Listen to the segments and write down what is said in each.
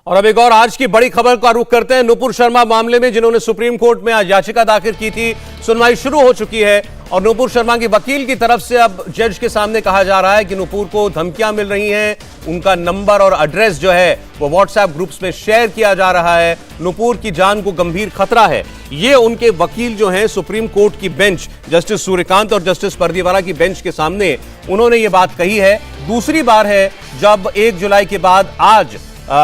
और अब एक और आज की बड़ी खबर का रुख करते हैं नुपुर शर्मा मामले में, जिन्होंने सुप्रीम कोर्ट में आज याचिका दाखिल की थी। सुनवाई शुरू हो चुकी है और नुपुर शर्मा की वकील की तरफ से अब जज के सामने कहा जा रहा है कि नुपुर को धमकियां मिल रही हैं, उनका नंबर और एड्रेस जो है वो व्हाट्सएप ग्रुप्स में शेयर किया जा रहा है, नुपुर की जान को गंभीर खतरा है। ये उनके वकील जो हैं सुप्रीम कोर्ट की बेंच, जस्टिस सूर्यकांत और जस्टिस परदीवाला की बेंच के सामने उन्होंने ये बात कही है। दूसरी बार है जब 1 जुलाई के बाद आज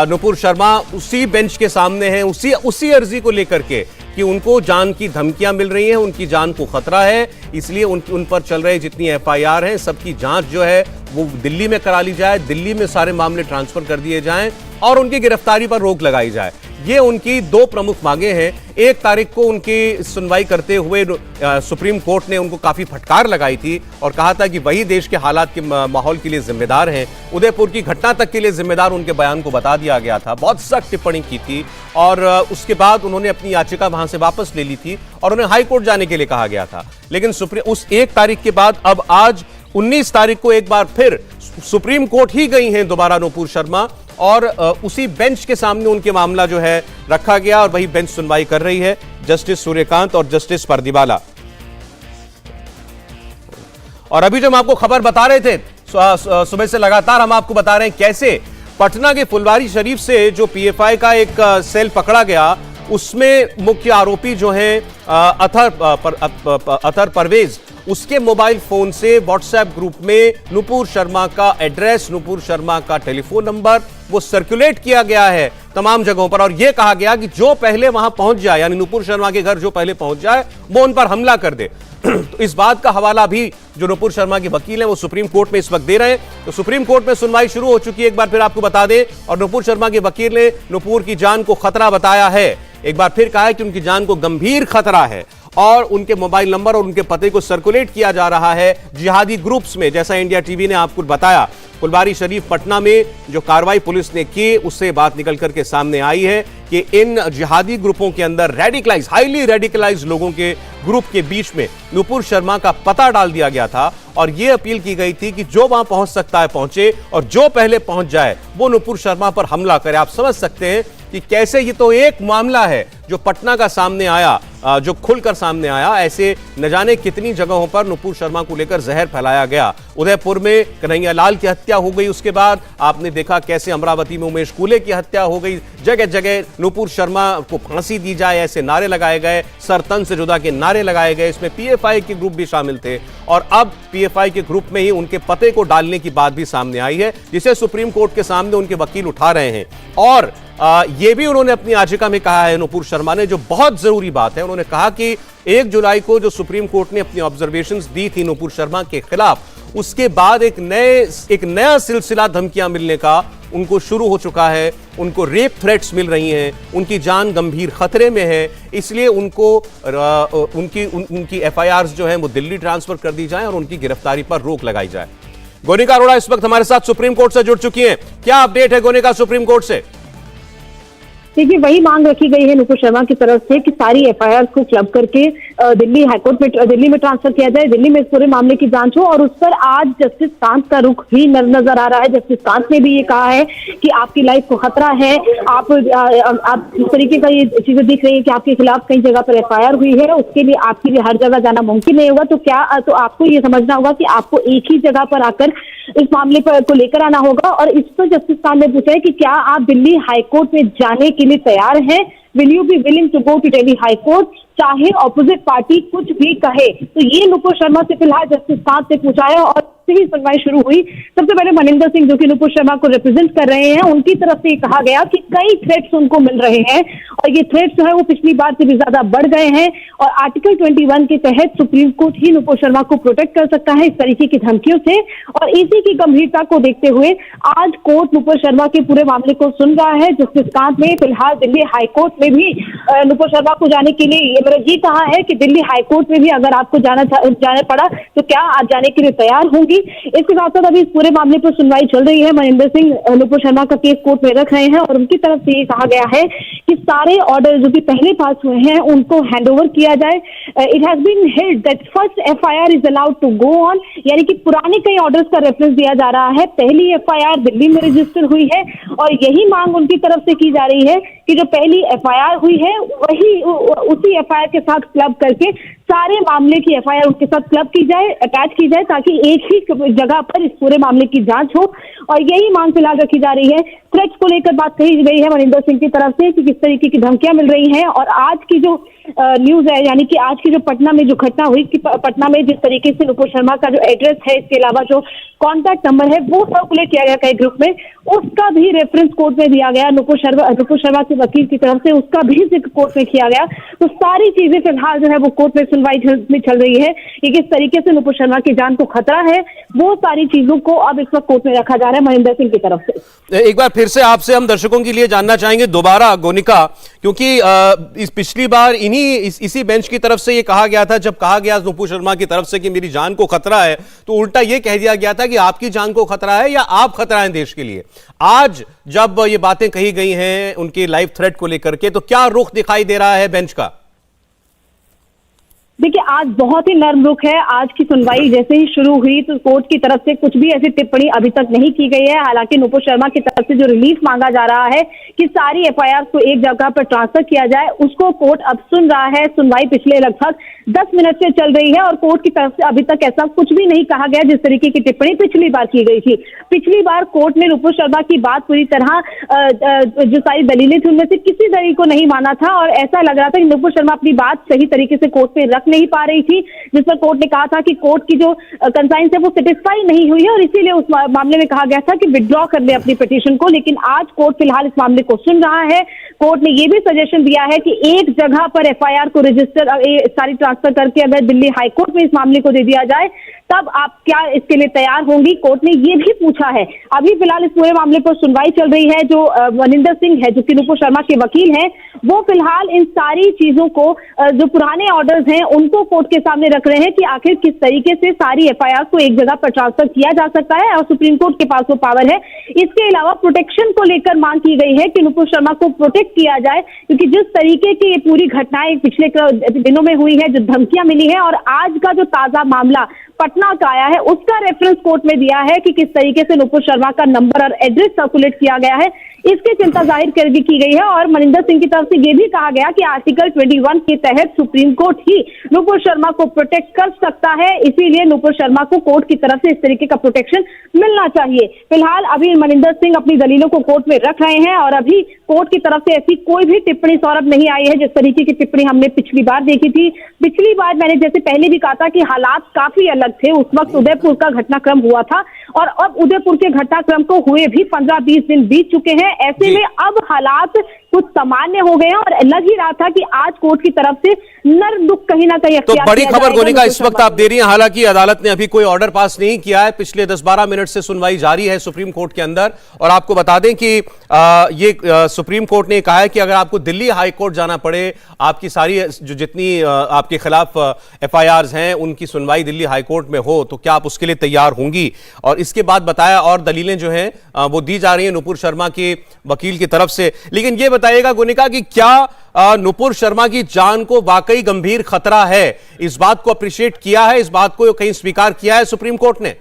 नुपुर शर्मा उसी बेंच के सामने हैं, उसी अर्जी को लेकर के कि उनको जान की धमकियां मिल रही हैं, उनकी जान को खतरा है, इसलिए उन पर चल रहे जितनी एफआईआर हैं सबकी जांच जो है वो दिल्ली में करा ली जाए, दिल्ली में सारे मामले ट्रांसफर कर दिए जाएं और उनकी गिरफ्तारी पर रोक लगाई जाए। ये उनकी दो प्रमुख मांगे हैं। 1 तारीख को उनकी सुनवाई करते हुए सुप्रीम कोर्ट ने उनको काफी फटकार लगाई थी और कहा था कि वही देश के हालात के माहौल के लिए जिम्मेदार हैं। उदयपुर की घटना तक के लिए जिम्मेदार उनके बयान को बता दिया गया था, बहुत सख्त टिप्पणी की थी और उसके बाद उन्होंने अपनी याचिका वहां से वापस ले ली थी और उन्हें हाई कोर्ट जाने के लिए कहा गया था। लेकिन उस 1 तारीख के बाद अब आज 19 तारीख को एक बार फिर सुप्रीम कोर्ट ही गई हैं दोबारा नुपुर शर्मा और उसी बेंच के सामने उनके मामला जो है रखा गया और वही बेंच सुनवाई कर रही है, जस्टिस सूर्यकांत और जस्टिस परदीवाला। और अभी जो हम आपको खबर बता रहे थे, सुबह से लगातार हम आपको बता रहे हैं कैसे पटना के फुलवारी शरीफ से जो पीएफआई का एक सेल पकड़ा गया, उसमें मुख्य आरोपी जो हैं अतर परवेज, उसके मोबाइल फोन से व्हाट्सएप ग्रुप में नुपुर शर्मा का एड्रेस, नुपुर शर्मा का टेलीफोन नंबर वो सर्कुलेट किया गया है तमाम जगहों पर और यह कहा गया कि जो पहले वहां पहुंच जाए, यानी नुपुर शर्मा के घर जो पहले पहुंच जाए वो उन पर हमला कर दे। तो इस बात का हवाला भी जो नुपुर शर्मा के वकील हैं वो सुप्रीम कोर्ट में इस वक्त दे रहे हैं। तो सुप्रीम कोर्ट में सुनवाई शुरू हो चुकी है, एक बार फिर आपको बता दें, और नुपुर शर्मा के वकील ने नुपुर की जान को खतरा बताया है, एक बार फिर कहा है कि उनकी जान को गंभीर खतरा है और उनके मोबाइल नंबर और उनके पते को सर्कुलेट किया जा रहा है जिहादी ग्रुप्स में। जैसा इंडिया टीवी ने आपको बताया, फुलवारी शरीफ पटना में जो कार्रवाई पुलिस ने की उससे बात निकल करके सामने आई है कि इन जिहादी ग्रुपों के अंदर हाईली रेडिकलाइज लोगों के ग्रुप के बीच में नुपुर शर्मा का पता डाल दिया गया था और यह अपील की गई थी कि जो वहां पहुंच सकता है पहुंचे और जो पहले पहुंच जाए वो नुपुर शर्मा पर हमला करे। आप समझ सकते हैं कि कैसे ये तो एक मामला है जो पटना का सामने आया, जो खुलकर सामने आया, ऐसे न जाने कितनी जगहों पर नुपुर शर्मा को लेकर जहर फैलाया गया। उदयपुर में कन्हैया लाल की हत्या हो गई, उसके बाद आपने देखा कैसे अमरावती में उमेश कूले की हत्या हो गई, जगह जगह नुपुर शर्मा को फांसी दी जाए ऐसे नारे लगाए गए, सर तन से जुदा के नारे लगाए गए। इसमें पीएफआई के ग्रुप भी शामिल थे और अब पीएफआई के ग्रुप में ही उनके पते को डालने की बात भी सामने आई है, जिसे सुप्रीम कोर्ट के सामने उनके वकील उठा रहे हैं। और ये भी उन्होंने अपनी याचिका में कहा है नुपुर शर्मा ने, जो बहुत जरूरी बात है, उन्होंने कहा कि 1 जुलाई को जो सुप्रीम कोर्ट ने अपनी ऑब्जर्वेशंस दी थी नुपुर शर्मा के खिलाफ, उसके बाद एक नया सिलसिला धमकियां मिलने का उनको शुरू हो चुका है। उनको रेप थ्रेट्स मिल रही हैं, उनकी जान गंभीर खतरे में है, इसलिए उनको उनकी एफआईआर्स जो है वो दिल्ली ट्रांसफर कर दी जाए और उनकी गिरफ्तारी पर रोक लगाई जाए। गोनिका अरोड़ा इस वक्त हमारे साथ सुप्रीम कोर्ट से जुड़ चुकी हैं। क्या अपडेट है गोनिका सुप्रीम कोर्ट से? देखिए, वही मांग रखी गई है नुपुर शर्मा की तरफ से कि सारी एफआईआर को क्लब करके दिल्ली हाईकोर्ट में दिल्ली में ट्रांसफर किया जाए, दिल्ली में इस पूरे मामले की जांच हो। और उस पर आज जस्टिस कांत का रुख भी नजर आ रहा है। जस्टिस कांत ने भी ये कहा है कि आपकी लाइफ को खतरा है, आप जिस तरीके का ये चीजें दिख रही है कि आपके खिलाफ कई जगह पर एफआईआर हुई है, उसके लिए आपके लिए हर जगह जाना मुमकिन नहीं होगा। तो आपको ये समझना होगा कि आपको एक ही जगह पर आकर इस मामले पर को लेकर आना होगा। और इस पर जस्टिस कांत ने पूछा है कि क्या आप दिल्ली हाईकोर्ट में जाने के लिए तैयार हैं? Will you be willing to go to Delhi high court, चाहे ऑपोजिट पार्टी कुछ भी कहे? तो ये नुपुर शर्मा से फिलहाल जस्टिस कांत से पूछा है और से ही सुनवाई शुरू हुई। सबसे पहले मनिंदर सिंह, जो कि नुपुर शर्मा को रिप्रेजेंट कर रहे हैं, उनकी तरफ से कहा गया कि कई थ्रेट्स उनको मिल रहे हैं और ये थ्रेट्स जो है वो पिछली बार से भी ज्यादा बढ़ गए हैं और आर्टिकल 21 के तहत सुप्रीम कोर्ट ही नुपुर शर्मा को प्रोटेक्ट कर सकता है इस तरीके की धमकियों से। और इसी की गंभीरता को देखते हुए आज कोर्ट नुपुर शर्मा के पूरे मामले को सुन रहा है। जस्टिस कांत ने फिलहाल दिल्ली हाईकोर्ट में भी नुपुर शर्मा को जाने के लिए ये मेरा ये कहा है कि दिल्ली हाईकोर्ट में भी अगर आपको जाना पड़ा तो क्या आप जाने के लिए तैयार होंगी। इसके साथ साथ अभी इस पूरे मामले पर सुनवाई चल रही है। मनिंदर सिंह नुपुर शर्मा का केस कोर्ट में रख रहे हैं और उनकी तरफ से ये कहा गया है कि सारे ऑर्डर जो कि पहले पास हुए हैं उनको हैंडओवर किया जाए। It has been held that first FIR is allowed to go on, यानी कि पुराने कई ऑर्डर्स का रेफरेंस दिया जा रहा है। पहली एफआईआर दिल्ली में रजिस्टर हुई है और यही मांग उनकी तरफ से की जा रही है कि जो पहली एफआईआर हुई है वही उसी एफआईआर के साथ क्लब करके सारे मामले की एफआईआर उनके साथ क्लब की जाए, अटैच की जाए, ताकि एक ही जगह पर इस पूरे मामले की जांच हो। और यही मांग फिलहाल रखी जा रही है। थ्रेट्स को लेकर बात कही गई है मनिंदर सिंह की तरफ से कि किस तरीके की धमकियां मिल रही हैं। और आज की जो न्यूज है, यानी कि आज की जो पटना में जो घटना हुई कि पटना में जिस तरीके से नुपुर शर्मा का जो एड्रेस है, इसके अलावा जो कॉन्टैक्ट नंबर है वो सर्कुलेट किया गया कई ग्रुप में, उसका भी रेफरेंस कोर्ट में दिया गया। नुपुर शर्मा के वकील की तरफ से उसका भी जिक्र कोर्ट में किया गया। तो सारी चीजें फिलहाल जो है वो कोर्ट में सुनवाई में चल रही है कि किस तरीके से नुपुर शर्मा की जान को खतरा है, वो सारी चीजों को अब इस वक्त कोर्ट में रखा जा रहा है मनिंदर सिंह की तरफ से। एक बार फिर से आपसे हम दर्शकों के लिए जानना चाहेंगे दोबारा गोनिका, क्योंकि इस पिछली बार इसी बेंच की तरफ से ये कहा गया था, जब कहा गया नुपुर शर्मा की तरफ से कि मेरी जान को खतरा है, तो उल्टा ये कह दिया गया था कि आपकी जान को खतरा है या आप खतरा हैं देश के लिए। आज जब ये बातें कही गई हैं उनकी लाइफ थ्रेट को लेकर के, तो क्या रुख दिखाई दे रहा है बेंच का? देखिए, आज बहुत ही नर्म रुख है। आज की सुनवाई जैसे ही शुरू हुई तो कोर्ट की तरफ से कुछ भी ऐसी टिप्पणी अभी तक नहीं की गई है। हालांकि नुपुर शर्मा की तरफ से जो रिलीफ मांगा जा रहा है कि सारी एफआईआर को एक जगह पर ट्रांसफर किया जाए, उसको कोर्ट अब सुन रहा है। सुनवाई पिछले लगभग 10 मिनट से चल रही है और कोर्ट की तरफ से अभी तक ऐसा कुछ भी नहीं कहा गया जिस तरीके की टिप्पणी पिछली बार की गई थी। पिछली बार कोर्ट ने नुपुर शर्मा की बात पूरी तरह जो सारी दलीलें थी उनमें से किसी दलील को नहीं माना था और ऐसा लग रहा था कि नुपुर शर्मा अपनी बात सही तरीके से कोर्ट में रख नहीं पा रही थी, जिस पर कोर्ट ने कहा था कि कोर्ट की जो कंसाइंस है वो सेटिस्फाई नहीं हुई है और इसीलिए उस मामले में कहा गया था कि विड्रॉ कर ले अपनी पिटीशन को। लेकिन आज कोर्ट फिलहाल इस मामले को सुन रहा है। कोर्ट ने ये भी सजेशन दिया है कि एक जगह पर एफआईआर को रजिस्टर सारी ट्रांसफर करके अगर दिल्ली हाईकोर्ट में इस मामले को दे दिया जाए तब आप क्या इसके लिए तैयार होंगी। कोर्ट ने ये भी पूछा है। अभी फिलहाल इस पूरे मामले पर सुनवाई चल रही है। जो मनिंदर सिंह है, जो कि नुपुर शर्मा के वकील हैं, वो फिलहाल इन सारी चीजों को जो पुराने ऑर्डर्स हैं उनको कोर्ट के सामने रख रहे हैं कि आखिर किस तरीके से सारी एफआईआर को एक जगह पर ट्रांसफर किया जा सकता है और सुप्रीम कोर्ट के पास वो पावर है। इसके अलावा प्रोटेक्शन को लेकर मांग की गई है कि नुपुर शर्मा को प्रोटेक्ट किया जाए, क्योंकि जिस तरीके की ये पूरी घटनाएं पिछले दिनों में हुई है, जो धमकियां मिली है और आज का जो ताजा मामला पटना का आया है, उसका रेफरेंस कोर्ट में दिया है कि किस तरीके से नुपुर शर्मा का नंबर और एड्रेस सर्कुलेट किया गया है, इसकी चिंता जाहिर कर दी की गई है। और मनिंदर सिंह की तरफ से यह भी कहा गया कि आर्टिकल 21 के तहत सुप्रीम कोर्ट ही नुपुर शर्मा को प्रोटेक्ट कर सकता है, इसीलिए नुपुर शर्मा को कोर्ट की तरफ से इस तरीके का प्रोटेक्शन मिलना चाहिए। फिलहाल अभी मनिंदर सिंह अपनी दलीलों को कोर्ट में रख रहे हैं और अभी कोर्ट की तरफ से ऐसी कोई भी टिप्पणी सौरभ नहीं आई है जिस तरीके की टिप्पणी हमने पिछली बार देखी थी। पिछली बार मैंने जैसे पहले भी कहा था कि हालात काफी अलग थे। उस वक्त उदयपुर का घटनाक्रम हुआ था और अब उदयपुर के घटनाक्रम को हुए भी 15-20 दिन बीत चुके हैं। ऐसे में अब हालात कुछ सामान्य हो गए हैं और लग ही रहा था कि आज कोर्ट की तरफ से नर्म रुख कहीं ना कहीं तो बड़ी खबर गोनिका इस वक्त आप दे रही हैं। हालांकि अदालत ने अभी कोई ऑर्डर पास नहीं किया है। पिछले 10-12 मिनट से सुनवाई जारी है सुप्रीम कोर्ट के अंदर और आपको बता दें कि ये सुप्रीम कोर्ट ने कहा है कि अगर आपको दिल्ली हाई कोर्ट जाना पड़े, आपकी सारी जो जितनी आपके खिलाफ एफआईआर्स हैं उनकी सुनवाई दिल्ली हाई कोर्ट में हो, तो क्या आप उसके लिए तैयार होंगी। और इसके बाद बताया और दलीलें जो हैं वो दी जा रही हैं नुपुर शर्मा के वकील की तरफ से। लेकिन ये बताइएगा गोनिका कि क्या नुपुर शर्मा की जान को वाकई गंभीर खतरा है? इस बात को अप्रिशिएट किया है, इस बात को कहीं स्वीकार किया है सुप्रीम कोर्ट ने?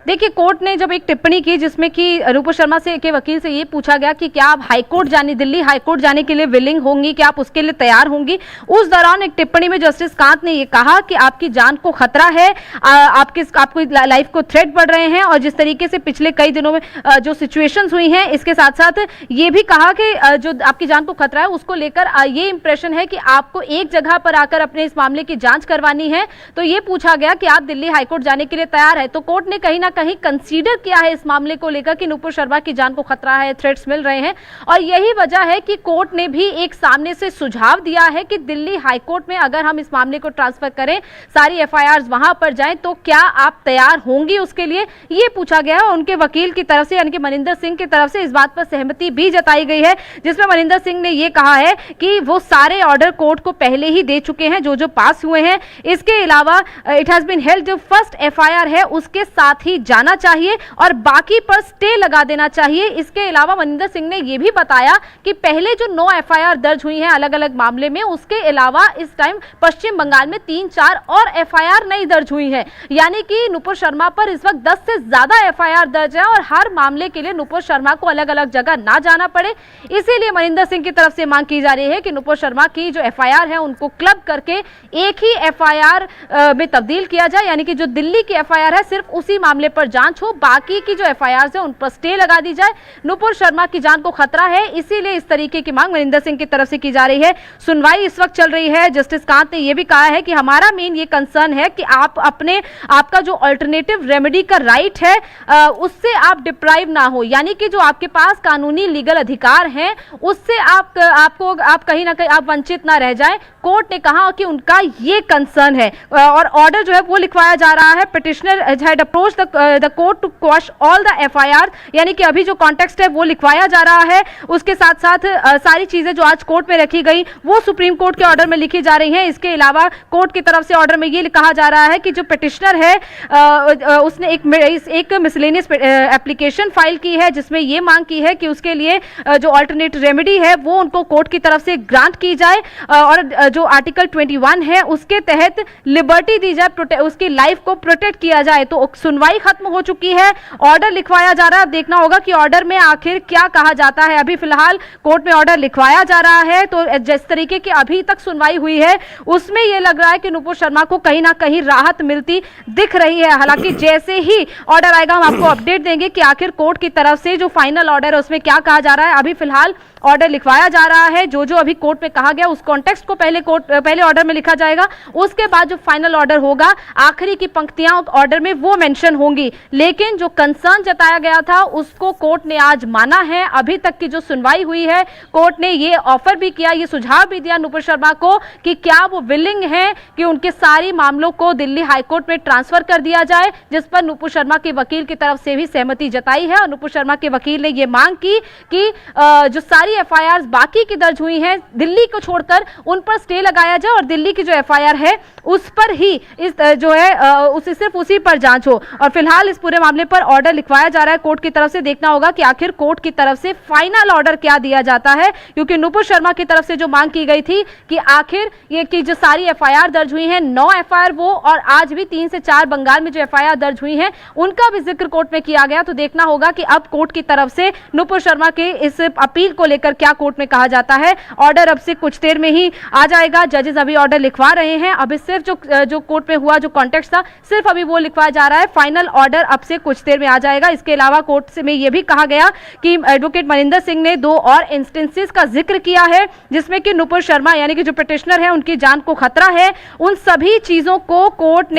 देखिए, कोर्ट ने जब एक टिप्पणी की जिसमें कि नुपुर शर्मा से के वकील से ये पूछा गया कि क्या आप हाईकोर्ट जाने दिल्ली हाईकोर्ट जाने के लिए विलिंग होंगी, क्या आप उसके लिए तैयार होंगी, उस दौरान एक टिप्पणी में जस्टिस कांत ने ये कहा कि आपकी जान को खतरा है, आपको लाइफ को थ्रेट बढ़ रहे हैं और जिस तरीके से पिछले कई दिनों में जो सिचुएशंस हुई हैं, इसके साथ साथ ये भी कहा कि जो आपकी जान को खतरा है उसको लेकर ये इंप्रेशन है कि आपको एक जगह पर आकर अपने इस मामले की जांच करवानी है। तो ये पूछा गया कि आप दिल्ली हाईकोर्ट जाने के लिए तैयार है। तो कोर्ट ने कहीं ना कहीं कंसीडर किया है इस मामले को लेकर कि नुपुर शर्मा की जान को खतरा है, थ्रेट्स मिल रहे हैं। और यही वजह है कि कोर्ट ने भी एक सामने से सुझाव दिया है कि दिल्ली हाईकोर्ट में अगर हम इस मामले को ट्रांसफर करें, सारी एफआईआर वहां पर जाएं, तो क्या आप तैयार होंगी उसके लिए, ये पूछा गया है। उनके वकील की तरफ से यानी कि मनिंदर सिंह की तरफ से इस बात पर सहमति भी जताई गई है, जिसमें मनिंदर सिंह ने यह कहा है कि वो सारे ऑर्डर कोर्ट को पहले ही दे चुके हैं जो पास हुए हैं। इसके अलावा इट हैज बीन हेल्ड, जो फर्स्ट एफआईआर है उसके साथ ही जाना चाहिए और बाकी पर स्टे लगा देना चाहिए। इसके अलावा मनिंदर सिंह ने यह भी बताया कि पहले जो 9 एफआईआर दर्ज हुई हैं अलग अलग मामले में, उसके अलावा इस टाइम पश्चिम बंगाल में 3-4 और एफआईआर नहीं दर्ज हुई है, यानी कि नुपुर शर्मा पर इस वक्त 10 से ज्यादा एफआईआर दर्ज है और हर मामले के लिए नुपुर शर्मा को अलग अलग जगह ना जाना पड़े। इसीलिए मनिंदर सिंह की तरफ से मांग की जा रही है कि नुपुर शर्मा की जो एफआईआर है उनको क्लब करके एक ही एफआईआर में तब्दील किया जाए, यानी कि जो दिल्ली की एफआईआर है सिर्फ उसी मामले पर जांच हो, बाकी की जो एफआईआर है उन पर स्टे लगा दी जाए। नुपुर शर्मा की जान को खतरा है, इसीलिए इस तरीके की मांग मनिंदर सिंह की तरफ से की जा रही है। सुनवाई इस वक्त चल रही है। जस्टिस कांत ने यह भी कहा है कि हमारा मेन ये कंसर्न है कि आपका जो अल्टरनेटिव रेमेडी का राइट है उससे आप डिप्राइव ना हो, यानी कि जो आपके पास कानूनी लीगल अधिकार हैं उससे आप कहीं ना कहीं आप वंचित ना रह जाएं। कोर्ट ने कहा कि उनका ये कंसर्न है और ऑर्डर जो है वो लिखवाया जा रहा है। Petitioner had approach the court to quash all the FIR, यानी कि अभी जो कॉन्टेक्स्ट है वो लिखवाया जा रहा है। उसके साथ साथ सारी चीजें जो आज कोर्ट में रखी गई वो सुप्रीम कोर्ट के ऑर्डर में लिखी जा रही हैं। इसके अलावा कोर्ट की तरफ से ऑर्डर में ये कहा जा रहा है कि जो पिटिशनर है उसने एक मिसलेनियस एप्लीकेशन फाइल की है जिसमें ये मांग की है कि उसके लिए जो अल्टरनेट रेमेडी है वो उनको कोर्ट की तरफ से ग्रांट की जाए और जो आर्टिकल 21 है उसके तहत लिबर्टी दी जाए, उसकी लाइफ को प्रोटेक्ट किया जाए। तो सुनवाई खत्म हो चुकी है, ऑर्डर लिखवाया जा रहा है। देखना होगा कि ऑर्डर में आखिर क्या कहा जाता है। अभी फिलहाल कोर्ट में ऑर्डर लिखवाया जा रहा है, तो जिस तरीके की अभी तक सुनवाई हुई है उसमें यह लग रहा है कि नुपुर शर्मा को कहीं ना कहीं राहत मिलती दिख रही है। हालांकि जैसे ही ऑर्डर आएगा हम आपको अपडेट देंगे कि आखिर कोर्ट की तरफ से जो फाइनल ऑर्डर है उसमें क्या कहा जा रहा है। अभी फिलहाल ऑर्डर लिखवाया जा रहा है, जो अभी कोर्ट में कहा गया उस कॉन्टेक्स्ट को पहले ऑर्डर में लिखा जाएगा, उसके बाद जो फाइनल ऑर्डर होगा आखिरी की पंक्तियां ऑर्डर में वो मेंशन होंगी। लेकिन जो कंसर्न जताया गया था उसको कोर्ट ने आज माना है। अभी तक की जो सुनवाई हुई है कोर्ट ने ये ऑफर भी किया, ये सुझाव भी दिया नुपुर शर्मा को कि क्या वो विलिंग है कि उनके सारी मामलों को दिल्ली हाईकोर्ट में ट्रांसफर कर दिया जाए, जिस पर नुपुर शर्मा के वकील की तरफ से भी सहमति जताई है। और नुपुर शर्मा के वकील ने यह मांग की कि जो सारी एफआईआर बाकी की दर्ज हुई हैं दिल्ली को छोड़कर उन पर स्टे लगाया जाए और दिल्ली की जो एफआईआर है उस पर ही इस जो है उसी सिर्फ उसी पर जांच हो। और फिलहाल इस पूरे मामले पर ऑर्डर लिखवाया जा रहा है कोर्ट की तरफ से। देखना होगा कि आखिर कोर्ट की तरफ से फाइनल ऑर्डर क्या दिया जाता है, क्योंकि नुपुर शर्मा की तरफ से जो मांग की गई थी कि आखिर ये कि जो सारी एफआईआर दर्ज हुई हैं 9 एफआईआर वो और आज भी 3 से 4 बंगाल में जो एफआईआर दर्ज हुई हैं उनका भी जिक्र कोर्ट में किया गया। तो देखना होगा कि अब कोर्ट की तरफ से नुपुर शर्मा के इस अपील को लेकर क्या कोर्ट में कहा जाता है। ऑर्डर अब से कुछ देर में ही आ जाएगा, जजेस अभी ऑर्डर लिखवा रहे हैं। अभी सिर्फ जो कोर्ट में हुआ जो कॉन्टेक्स्ट था सिर्फ अभी वो लिखवाया जा रहा है। फाइनल ऑर्डर अब से कुछ देर में आ जाएगा। इसके अलावा कोर्ट से में यह भी कहा गया कि एडवोकेट मनिंदर सिंह ने 2 और इंस्टेंसेस का जिक्र किया है जिसमें कि नुपुर शर्मा यानी कि जो पिटिशनर है उनकी जान को खतरा है। उन सभी चीजों को कोर्ट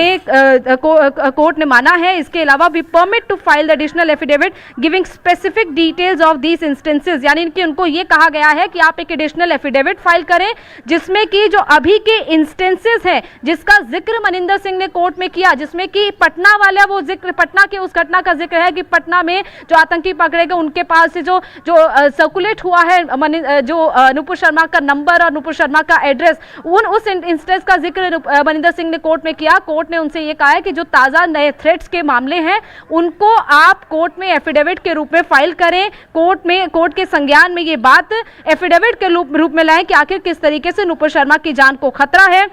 ने माना है। इसके अलावा we permit to file the additional affidavit giving specific details of these instances, यानी कि उनको ये कहा गया है कि आप एक एडिशनल एफिडेविट फाइल करें जिसमें कि जो अभी के इंस्टेंसेस हैं जिसका जिक्र मनिंदर सिंह ने कोर्ट में किया, जिसमें कि पटना वाला वो जिक्र, पटना के उस घटना का जिक्र है कि पटना में जो आतंकी पकड़े गए उनके पास से जो सर्कुलेट हुआ है जो नुपुर शर्मा का नंबर और नुपुर शर्मा का एड्रेस, उस इंस्टेंस का जिक्र मनिंदर सिंह ने कोर्ट में किया। कोर्ट ने उनसे ये कहा है कि जो ताजा नए थ्रेट्स के मामले हैं उनको आप कोर्ट में एफिडेविट के रूप में फाइल करें। कोर्ट के संज्ञान में ये बात एफिडेविट के रूप में लाएं कि आखिर किस तरीके से नुपुर शर्मा की जान को खतरा है।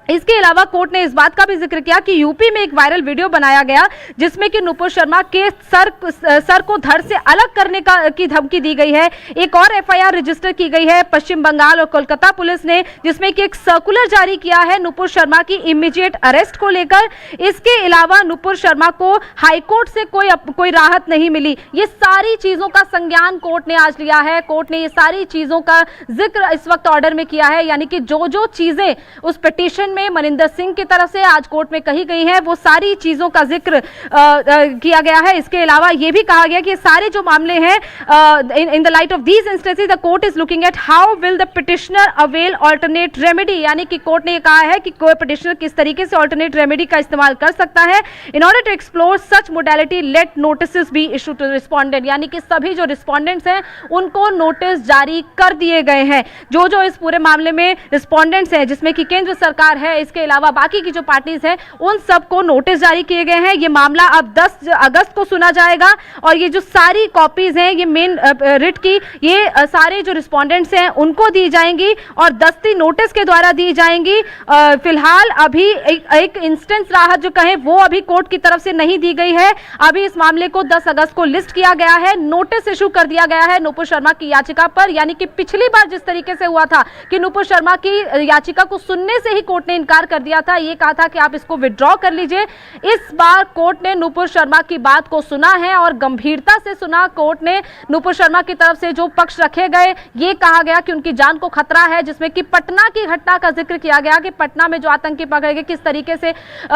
इसके अलावा कोर्ट ने इस बात का भी जिक्र किया कि यूपी में एक वायरल वीडियो बनाया गया जिसमें कि नुपुर शर्मा के सर को धड़ से अलग करने की धमकी दी गई है। एक और एफआईआर रजिस्टर की गई है पश्चिम बंगाल और कोलकाता पुलिस ने, जिसमें कि एक सर्कुलर जारी किया है नुपुर शर्मा की इमीडिएट अरेस्ट को लेकर। इसके अलावा नुपुर शर्मा को हाईकोर्ट से कोई राहत नहीं मिली। ये सारी चीजों का संज्ञान कोर्ट ने आज लिया है। कोर्ट ने ये सारी चीजों का जिक्र इस वक्त ऑर्डर में किया है, यानी कि जो चीजें उस पिटीशन में मनिंदर सिंह की तरफ से आज कोर्ट में कही गई है, वो सारी चीजों का जिक्र किया गया है। इसके अलावा ये भी कहा गया कि सारे जो मामले हैं, in the light of these instances the court is looking at how will the petitioner avail alternate remedy, यानी कि कोर्ट ने ये कहा है कि कोई पिटिशनर किस तरीके से ऑल्टरनेट रेमेडी का इस्तेमाल कर सकता है। In order to explore such modality let notice be issue to respondent, यानी कि सभी जो रिस्पोंडेंट्स हैं उनको नोटिस जारी कर दिए गए हैं। जो जो इस पूरे मामले में रिस्पोंडेंट्स हैं, जिसमें कि केंद्र सरकार है, इसके अलावा बाकी की जो पार्टीज हैं, उन सबको नोटिस जारी किए गए हैं। ये मामला अब 10 अगस्त को सुना जाएगा और ये जो सारी कॉपीज हैं ये मेन रिट की, ये सारे जो रिस्पोंडेंट्स हैं उनको दी जाएंगी और दस्ती नोटिस के द्वारा दी जाएंगी। फिलहाल अभी एक इंस्टेंस राहत जो कहें वो अभी कोर्ट की तरफ से नहीं दी गई है। अभी इस मामले को 10 अगस्त को लिस्ट किया गया है, नोटिस इशू कर दिया गया है नुपुर शर्मा की याचिका पर, यानी कि पिछली बार जिस तरीके से हुआ था कि नुपुर शर्मा की याचिका को सुनने से ही कोर्ट ने इनकार कर दिया था, ये कहा था कि आप इसको विड्रॉ कर लीजिए। इस बार कोर्ट ने नुपुर शर्मा की बात को सुना है और गंभीरता से सुना। कोर्ट ने नुपुर शर्मा की तरफ से जो पक्ष रखे गए, ये कहा गया कि उनकी जान को खतरा है, जिसमें कि पटना की घटना का जिक्र किया गया कि पटना में जो आतंकी पकड़े गए, किस तरीके से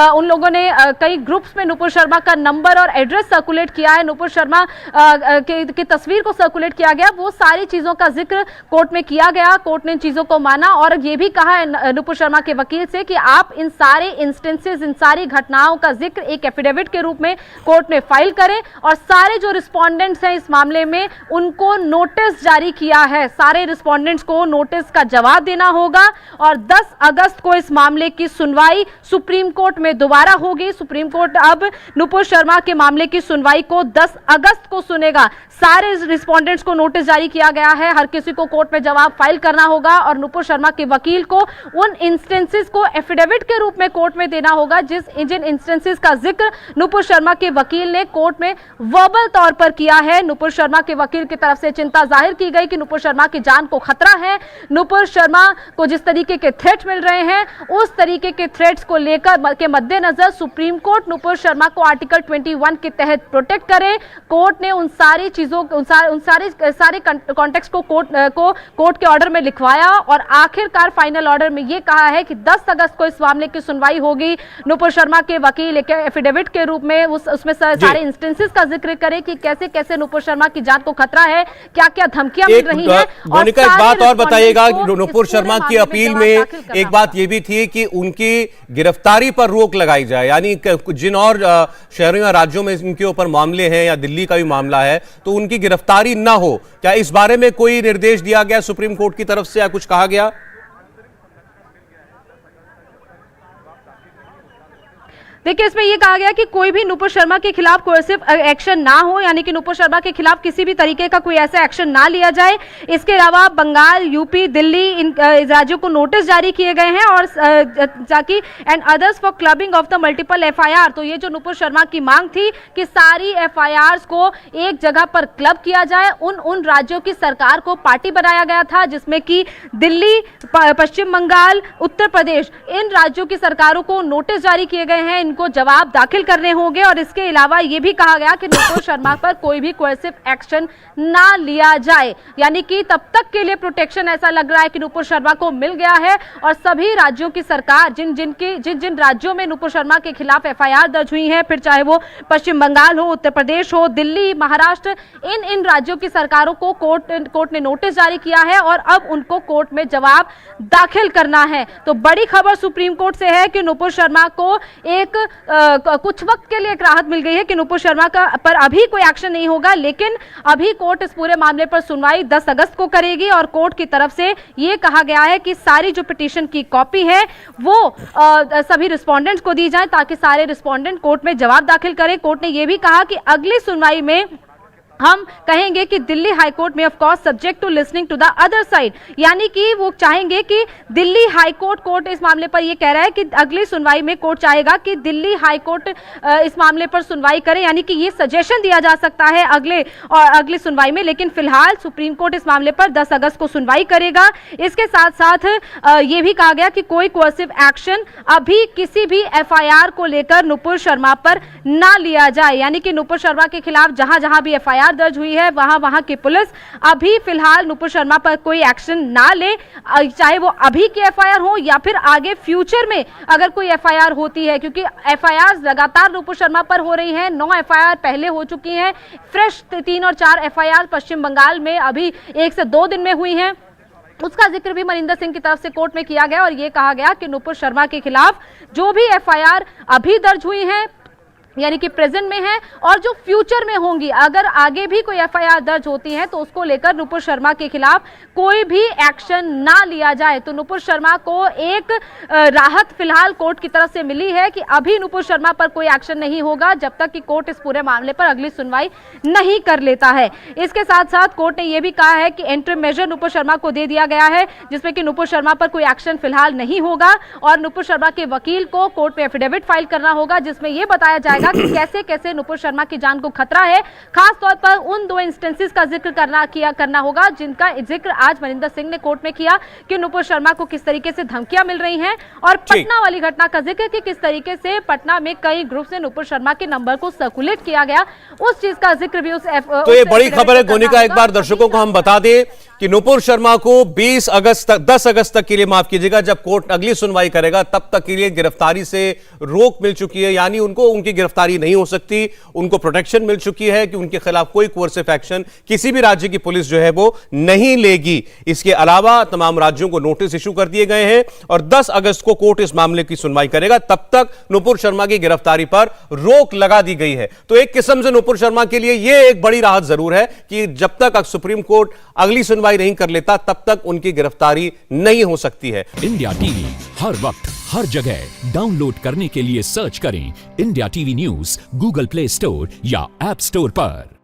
उन लोगों ने कई ग्रुप्स में नुपुर शर्मा का नंबर और एड्रेस सर्कुलेट किया है, नुपुर शर्मा की तस्वीर को सर्कुलेट किया गया, वो सारी चीजों का जिक्र कोर्ट में किया गया। कोर्ट ने चीजों को माना और ये भी कहा है नुपुर शर्मा के वकील से कि आप इन सारे इंस्टेंसेस, इन सारी घटनाओं का जिक्र एक एफिडेविट के रूप में कोर्ट में फाइल करें और सारे जो रिस्पोंडेंट्स हैं इस मामले में उनको नोटिस जारी किया है। सारे रिस्पोंडेंट्स को नोटिस का जवाब देना होगा और 10 अगस्त को इस मामले की सुनवाई सुप्रीम कोर्ट में दोबारा होगी। सुप्रीम कोर्ट अब नुपुर शर्मा के मामले की सुनवाई को 10 अगस्त को सुनेगा। सारे रिस्पोंडेंट्स को नोटिस जारी किया गया है, हर किसी को कोर्ट में जवाब फाइल करना होगा और नुपुर शर्मा के वकील को उन इंस्टेंसेस को एफिडेविट के रूप में कोर्ट में देना होगा जिन इंस्टेंसेस का जिक्र नुपुर शर्मा के वकील ने कोर्ट में वर्बल तौर पर किया है। नुपुर शर्मा के वकील की तरफ से चिंता जाहिर की गई कि नुपुर शर्मा की जान को खतरा है। नुपुर शर्मा को जिस तरीके के थ्रेट मिल रहे हैं, उस तरीके के थ्रेट्स को लेकर के मद्देनजर सुप्रीम कोर्ट नुपुर शर्मा को आर्टिकल 21 के तहत प्रोटेक्ट करे। कोर्ट ने उन सारी चीजों, उन सारे कॉन्टेक्स्ट को कोर्ट के ऑर्डर में लिखवाया और आखिरकार फाइनल ऑर्डर में यह कहा है कि 10 अगस्त को इस मामले की सुनवाई होगी। नुपुर शर्मा के वकील एक एफिडेविट के रूप में उसमें सारे इंस्टेंसेस का जिक्र करे कि कैसे कैसे नुपुर शर्मा की जान को खतरा है, क्या क्या धमकियां मिल रही हैं। मोनिका, एक बात और बताइएगा, नुपुर शर्मा की अपील में एक बात यह भी थी कि उनकी गिरफ्तारी पर रोक लगाई जाए, यानी जिन और शहरों या राज्यों में इनके ऊपर मामले हैं या दिल्ली का भी मामला है तो उनकी गिरफ्तारी ना हो। क्या इस बारे में कोई निर्देश दिया गया सुप्रीम कोर्ट की तरफ से या कुछ कहा गया? देखिए, इसमें यह कहा गया कि कोई भी नुपुर शर्मा के खिलाफ कोर्सिव एक्शन ना हो, यानी कि नुपुर शर्मा के खिलाफ किसी भी तरीके का कोई ऐसा एक्शन ना लिया जाए। इसके अलावा बंगाल, यूपी, दिल्ली, इन राज्यों को नोटिस जारी किए गए हैं और ताकि and others for clubbing of the multiple FIR. तो ये जो नुपुर शर्मा की मांग थी कि सारी एफआईआर्स को एक जगह पर क्लब किया जाए, उन राज्यों की सरकार को पार्टी बनाया गया था जिसमें कि दिल्ली, पश्चिम बंगाल, उत्तर प्रदेश, इन राज्यों की सरकारों को नोटिस जारी किए गए हैं, को जवाब दाखिल करने होंगे। और इसके अलावा यह भी कहा गया कि नुपुर शर्मा पर कोई भी कोर्सिव एक्शन ना लिया जाए, यानी कि तब तक के लिए प्रोटेक्शन ऐसा लग रहा है कि नुपुर शर्मा को मिल गया है और सभी राज्यों की सरकार, जिन राज्यों में नुपुर शर्मा के खिलाफ एफआईआर दर्ज हुई है, फिर चाहे वो पश्चिम बंगाल हो, उत्तर प्रदेश हो, दिल्ली, महाराष्ट्र, इन राज्यों की सरकारों को कोर्ट ने नोटिस जारी किया है और अब उनको कोर्ट में जवाब दाखिल करना है। तो बड़ी खबर सुप्रीम कोर्ट से है कि नुपुर शर्मा को एक कुछ वक्त के लिए एक राहत मिल गई है कि नुपुर शर्मा का पर अभी कोई एक्शन नहीं होगा, लेकिन अभी कोर्ट इस पूरे मामले पर सुनवाई 10 अगस्त को करेगी और कोर्ट की तरफ से यह कहा गया है कि सारी जो पिटीशन की कॉपी है वो सभी रिस्पोंडेंट्स को दी जाए ताकि सारे रिस्पोंडेंट कोर्ट में जवाब दाखिल करें। कोर्ट ने यह भी कहा कि अगली सुनवाई में हम कहेंगे कि दिल्ली हाईकोर्ट में of course subject to listening to the other side, यानी कि वो चाहेंगे कि दिल्ली हाईकोर्ट इस मामले पर ये कह रहा है कि अगली सुनवाई में कोर्ट चाहेगा कि दिल्ली हाईकोर्ट इस मामले पर सुनवाई करे, यानी कि ये सजेशन दिया जा सकता है अगली सुनवाई में। लेकिन फिलहाल सुप्रीम कोर्ट इस मामले पर 10 अगस्त को सुनवाई करेगा। इसके साथ साथ ये भी कहा गया कि कोई कोर्सिव एक्शन अभी किसी भी एफआईआर को लेकर नुपुर शर्मा पर ना लिया जाए, यानी कि नुपुर शर्मा के खिलाफ जहां जहां भी एफआईआर दर्ज हुई है वहां वहां की पुलिस अभी फिलहाल नुपुर शर्मा पर कोई एक्शन ना ले, चाहे वो अभी की एफआईआर हो या फिर आगे फ्यूचर में अगर कोई एफआईआर होती है, क्योंकि एफआईआर लगातार नुपुर शर्मा पर हो रही है। 9 एफआईआर पहले हो चुकी हैं, फ्रेश 3 और 4 एफआईआर पश्चिम बंगाल में अभी 1 से 2 दिन में हुई हैं। उसका जिक्र भी मनिंदर सिंह की तरफ से कोर्ट में किया गया और यह कहा गया कि नुपुर शर्मा के खिलाफ जो भी एफआईआर अभी दर्ज हुई हैं यानी कि प्रेजेंट में है और जो फ्यूचर में होंगी, अगर आगे भी कोई एफआईआर दर्ज होती है तो उसको लेकर नुपुर शर्मा के खिलाफ कोई भी एक्शन ना लिया जाए। तो नुपुर शर्मा को एक राहत फिलहाल कोर्ट की तरफ से मिली है कि अभी नुपुर शर्मा पर कोई एक्शन नहीं होगा जब तक कि कोर्ट इस पूरे मामले पर अगली सुनवाई नहीं कर लेता है। इसके साथ साथ कोर्ट ने यह भी कहा है कि इंटरिम मेजर नुपुर शर्मा को दे दिया गया है जिसमें कि नुपुर शर्मा पर कोई एक्शन फिलहाल नहीं होगा और नुपुर शर्मा के वकील को कोर्ट में एफिडेविट फाइल करना होगा जिसमें यह बताया जाएगा कि कैसे कैसे नुपुर शर्मा की जान को खतरा है। खास तौर पर उन 2 इंस्टेंसेस का जिक्र करना होगा जिनका जिक्र आज मनिंदर सिंह ने कोर्ट में किया कि नुपुर शर्मा को किस तरीके से धमकियां मिल रही हैं और पटना वाली घटना का जिक्र कि किस तरीके से पटना में कई ग्रुप से नुपुर शर्मा के नंबर को सर्कुलेट किया गया, उस चीज का जिक्र भी तो ये बड़ी खबर है गोनिका, एक बार दर्शकों को हम बता दें कि नुपुर शर्मा को 10 अगस्त तक के लिए, माफ कीजिएगा, जब कोर्ट अगली सुनवाई करेगा तब तक के लिए गिरफ्तारी से रोक मिल चुकी है, यानी उनको उनकी गिरफ्तारी नहीं हो सकती, उनको प्रोटेक्शन मिल चुकी है कि उनके खिलाफ कोई कोर्सिव एक्शन किसी भी राज्य की पुलिस जो है वो नहीं लेगी। इसके अलावा तमाम राज्यों को नोटिस इशू कर दिए गए हैं और 10 अगस्त को कोर्ट इस मामले की सुनवाई करेगा, तब तक नुपुर शर्मा की गिरफ्तारी पर रोक लगा दी गई है। तो एक किस्म से नुपुर शर्मा के लिए यह एक बड़ी राहत जरूर है कि जब तक सुप्रीम कोर्ट अगली सुनवाई नहीं कर लेता तब तक उनकी गिरफ्तारी नहीं हो सकती है। इंडिया टीवी हर वक्त हर जगह डाउनलोड करने के लिए सर्च करें India TV news Google play store या ऐप स्टोर पर।